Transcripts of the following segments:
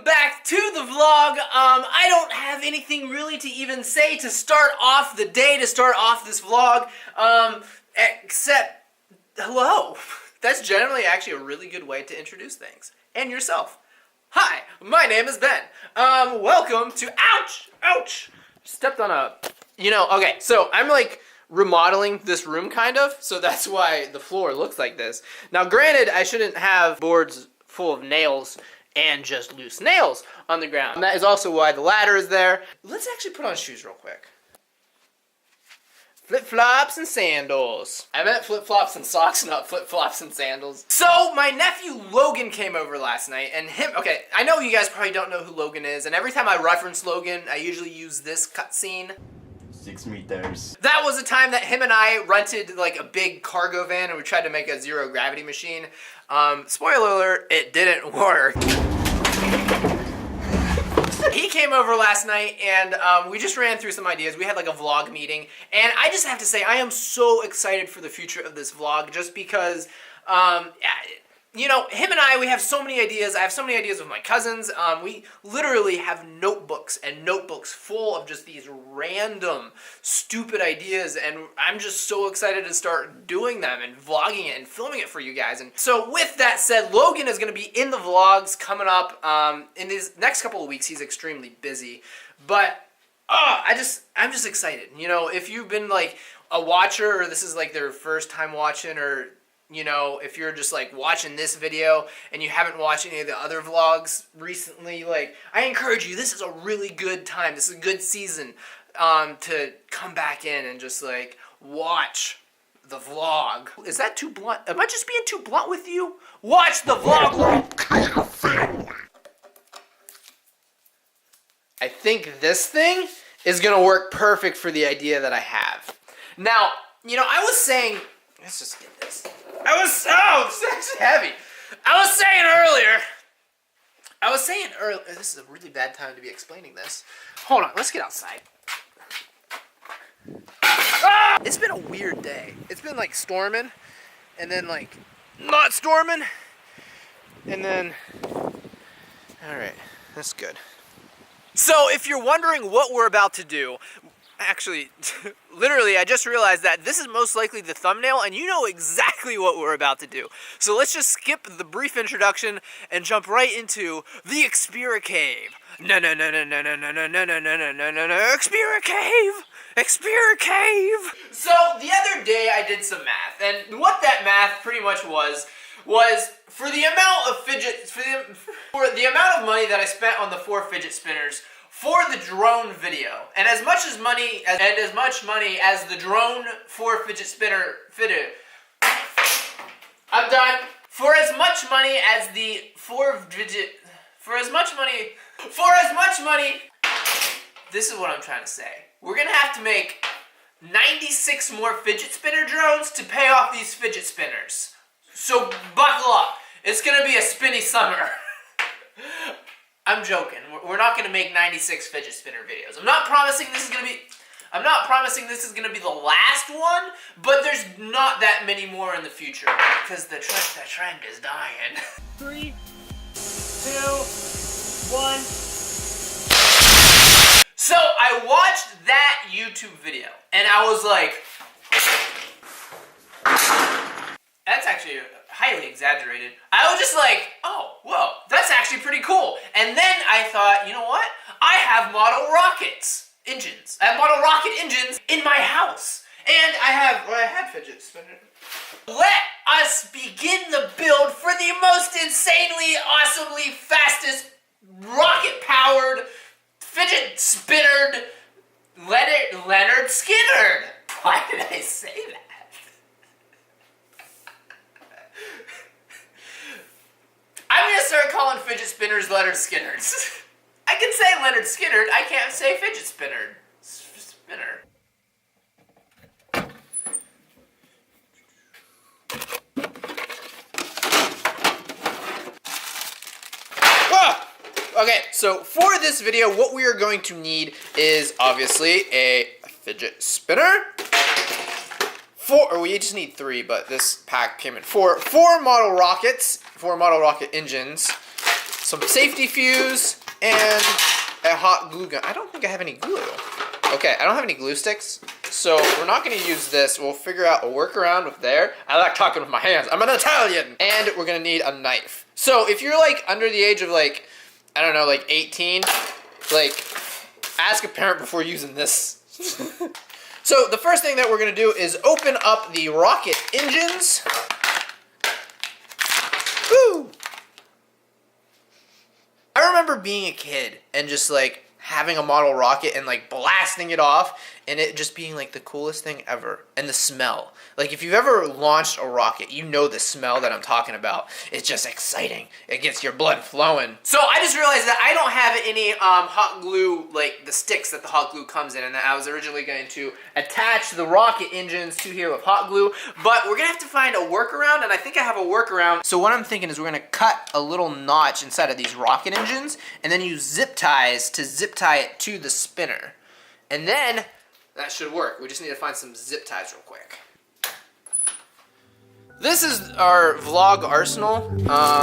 welcome back to the vlog. I don't have anything really to even say to start off the day, to start off this vlog, except hello. That's generally actually a really good way to introduce things. And yourself. Hi, my name is Ben. Welcome to, ouch, stepped on a, okay, so I'm like remodeling this room kind of, so that's why the floor looks like this. Now granted, I shouldn't have boards full of nails and just loose nails on the ground. And that is also why the ladder is there. Let's actually put on shoes real quick. Flip-flops and sandals. I meant flip-flops and socks, not flip-flops and sandals. So, my nephew Logan came over last night, and okay, I know you guys probably don't know who Logan is, and every time I reference Logan, I usually use this cutscene. 6 meters. That was the time that him and I rented like a big cargo van and we tried to make a zero gravity machine. Spoiler alert, it didn't work. He came over last night and we just ran through some ideas. We had like a vlog meeting and I just have to say I am so excited for the future of this vlog just because him and I, we have so many ideas. I have so many ideas with my cousins. We literally have notebooks and notebooks full of just these random, stupid ideas, and I'm just so excited to start doing them and vlogging it and filming it for you guys. And so with that said, Logan is going to be in the vlogs coming up in these next couple of weeks. He's extremely busy, but I'm just excited. If you've been like a watcher or this is like their first time watching, or if you're just like watching this video and you haven't watched any of the other vlogs recently, like I encourage you, this is a really good time. This is a good season to come back in and just like watch the vlog. Is that too blunt? Am I just being too blunt with you? Watch the vlog. I think this thing is gonna work perfect for the idea that I have. Now, I was saying, let's just get this. It's actually heavy. I was saying earlier, this is a really bad time to be explaining this. Hold on, let's get outside. It's been a weird day. It's been like storming, and then like not storming, and then, all right, that's good. So if you're wondering what we're about to do, actually, literally, I just realized that this is most likely the thumbnail, and you know exactly what we're about to do. So let's just skip the brief introduction and jump right into the Xperia Cave. No, Xperia Cave! Xperia Cave! So the other day I did some math, and what that math pretty much was for the amount of for the amount of money that I spent on the 4 fidget spinners for the drone video, and as much money as the drone 4 fidget spinner fitted. I'm done. For as much money, this is what I'm trying to say. We're gonna have to make 96 more fidget spinner drones to pay off these fidget spinners. So buckle up. It's gonna be a spinny summer. I'm joking. We're not going to make 96 fidget spinner videos. I'm not promising this is going to be the last one, but there's not that many more in the future because the trend is dying. 3, 2, 1. So I watched that YouTube video and I was like, that's actually highly exaggerated. I was just like, oh, whoa, that's actually pretty cool. And then I thought, you know what? I have model rockets engines. I have model rocket engines in my house. And I had fidget spinner. Let us begin the build for the most insanely, awesomely fastest rocket-powered, fidget spinnered Leonard Skinner. Why did I say that? I'm gonna start calling fidget spinners Leonard Skinners. I can say Leonard Skinner, I can't say fidget spinner. Spinner. Okay, so for this video, what we are going to need is obviously a fidget spinner. We just need 3, but this pack came in 4 model rockets, 4 model rocket engines. some safety fuse, and a hot glue gun. I don't think I have any glue. Okay, I don't have any glue sticks, so we're not gonna use this. We'll figure out a workaround with there. I like talking with my hands. I'm an Italian! And we're gonna need a knife. So if you're like under the age of like, I don't know, like 18, like ask a parent before using this. So the first thing that we're gonna do is open up the rocket engines. Woo! I remember being a kid and just like having a model rocket and like blasting it off and it just being like the coolest thing ever. And the smell. Like if you've ever launched a rocket, you know the smell that I'm talking about. It's just exciting. It gets your blood flowing. So I just realized that I don't have any hot glue, like the sticks that the hot glue comes in, and that I was originally going to attach the rocket engines to here with hot glue, but we're gonna have to find a workaround, and I think I have a workaround. So what I'm thinking is we're gonna cut a little notch inside of these rocket engines and then use zip ties to zip tie it to the spinner. And then that should work. We just need to find some zip ties real quick. This is our vlog arsenal.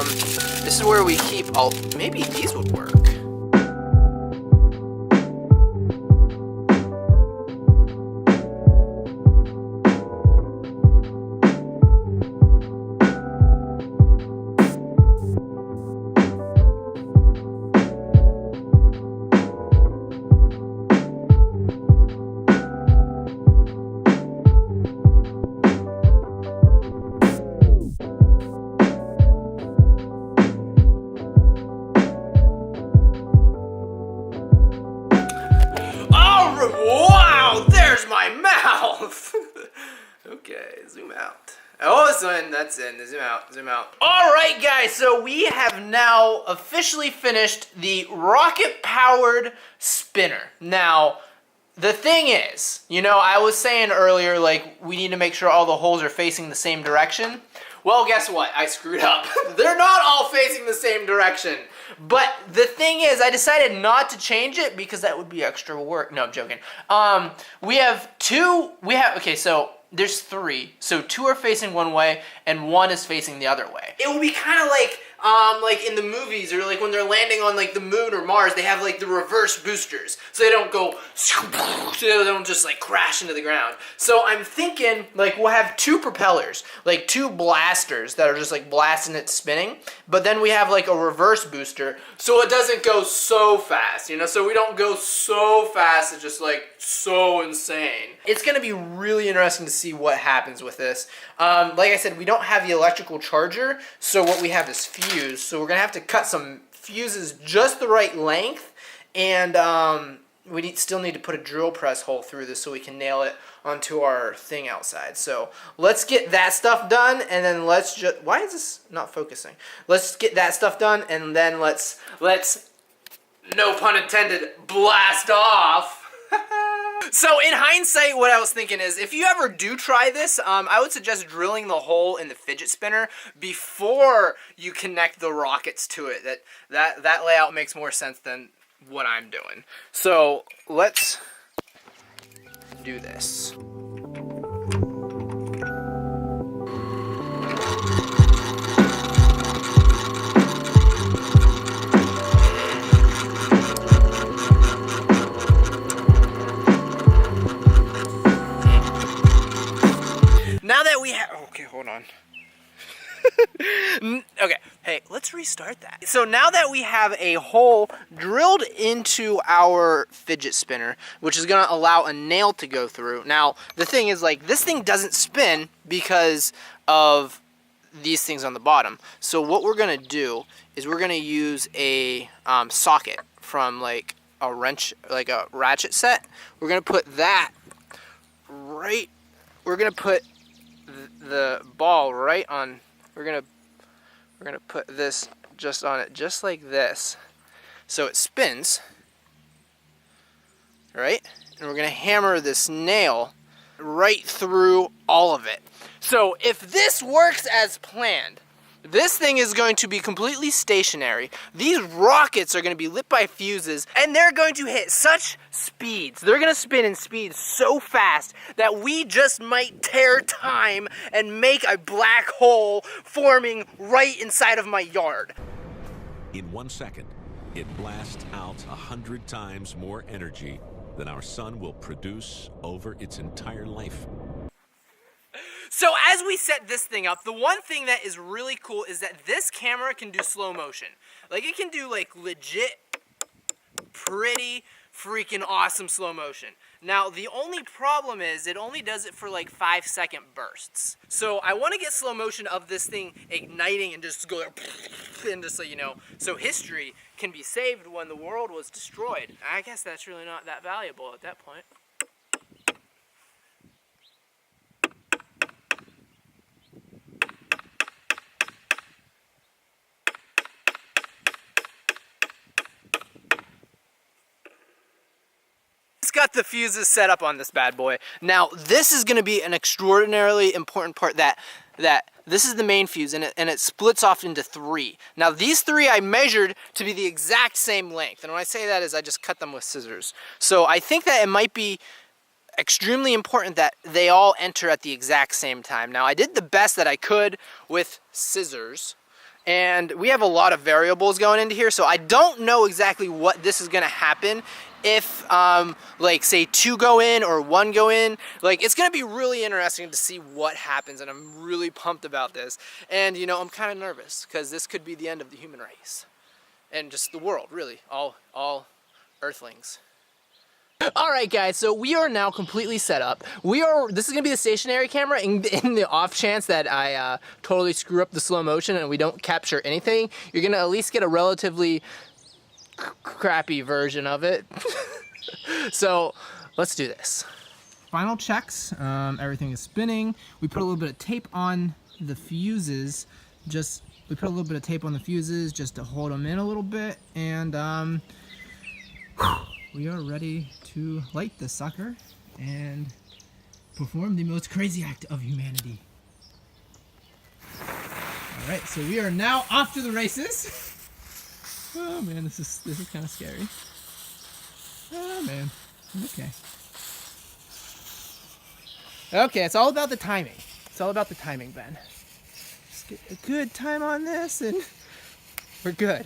This is where we keep all, maybe these would work. Wow, there's my mouth. Okay, zoom out. Oh, it's in, that's in, zoom out, zoom out. All right, guys, so we have now officially finished the rocket-powered spinner. Now, the thing is, you know, I was saying earlier, like, we need to make sure all the holes are facing the same direction. Well, guess what? I screwed up. They're not all facing the same direction. But the thing is, I decided not to change it because that would be extra work. No, I'm joking. Okay, so there's 3. So 2 are facing one way and 1 is facing the other way. It would be kind of like in the movies, or like when they're landing on like the moon or Mars, they have like the reverse boosters, so they don't go, so they don't just like crash into the ground. So I'm thinking like we'll have 2 propellers, like 2 blasters that are just like blasting it spinning, but then we have like a reverse booster, so it doesn't go so fast, you know, so we don't go so fast, it's just like so insane. It's gonna be really interesting to see what happens with this. Like I said, we don't have the electrical charger, so what we have is fuse. So we're gonna have to cut some fuses just the right length, and we still need to put a drill press hole through this so we can nail it onto our thing outside. So let's get that stuff done, and then let's just, why is this not focusing? Let's get that stuff done, and then let's no pun intended, blast off. So in hindsight, what I was thinking is, if you ever do try this, I would suggest drilling the hole in the fidget spinner before you connect the rockets to it. That layout makes more sense than what I'm doing. So let's do this. Now that we have, okay, hold on. Okay, hey, let's restart that. So now that we have a hole drilled into our fidget spinner, which is gonna allow a nail to go through. Now, the thing is, like, this thing doesn't spin because of these things on the bottom. So what we're gonna do is we're gonna use a socket from like a wrench, like a ratchet set. We're gonna put that right, we're gonna put the ball right on, we're gonna put this just on it, just like this, so it spins, right? And we're gonna hammer this nail right through all of it. So if this works as planned, this thing is going to be completely stationary. These rockets are going to be lit by fuses, and they're going to hit such speeds. They're going to spin in speeds so fast that we just might tear time and make a black hole forming right inside of my yard. In 1 second, it blasts out 100 times more energy than our sun will produce over its entire life. So as we set this thing up, the one thing that is really cool is that this camera can do slow motion. Like, it can do like legit pretty freaking awesome slow motion. Now, the only problem is it only does it for like 5-second bursts. So I want to get slow motion of this thing igniting and just go there, and just so you know, so history can be saved when the world was destroyed. I guess that's really not that valuable at that point. Got the fuses set up on this bad boy. Now this is going to be an extraordinarily important part, that this is the main fuse, and it splits off into 3. Now these 3 I measured to be the exact same length, and when I say that is I just cut them with scissors. So I think that it might be extremely important that they all enter at the exact same time. Now I did the best that I could with scissors, and we have a lot of variables going into here, so I don't know exactly what this is going to happen if like say 2 go in or 1 go in. Like, it's gonna be really interesting to see what happens, and I'm really pumped about this. And you know, I'm kind of nervous because this could be the end of the human race and just the world, really, all earthlings. Alright guys, so we are now completely set up. This is going to be the stationary camera in the off chance that I totally screw up the slow motion and we don't capture anything. You're going to at least get a relatively crappy version of it. So let's do this. Final checks, everything is spinning. We put a little bit of tape on the fuses, just to hold them in a little bit, and we are ready to light this sucker and perform the most crazy act of humanity. Alright, so we are now off to the races. Oh man, this is kind of scary. Oh man, okay. Okay, it's all about the timing. It's all about the timing, Ben. Just get a good time on this and we're good.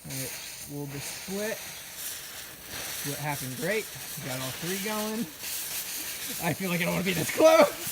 Alright, we'll just split. Split happened great. We got all 3 going. I feel like I don't want to be this close.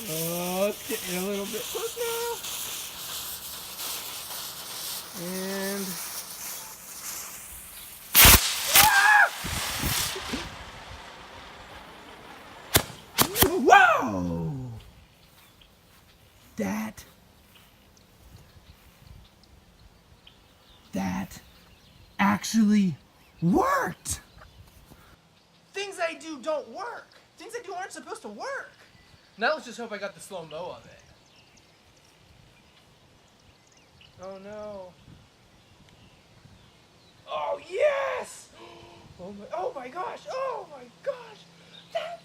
Oh, it's getting a little bit close now. And whoa! That actually worked. Things I do don't work. Things I do aren't supposed to work. Now let's just hope I got the slow-mo of it. Oh no. Oh yes! Oh my gosh! Oh my gosh! That's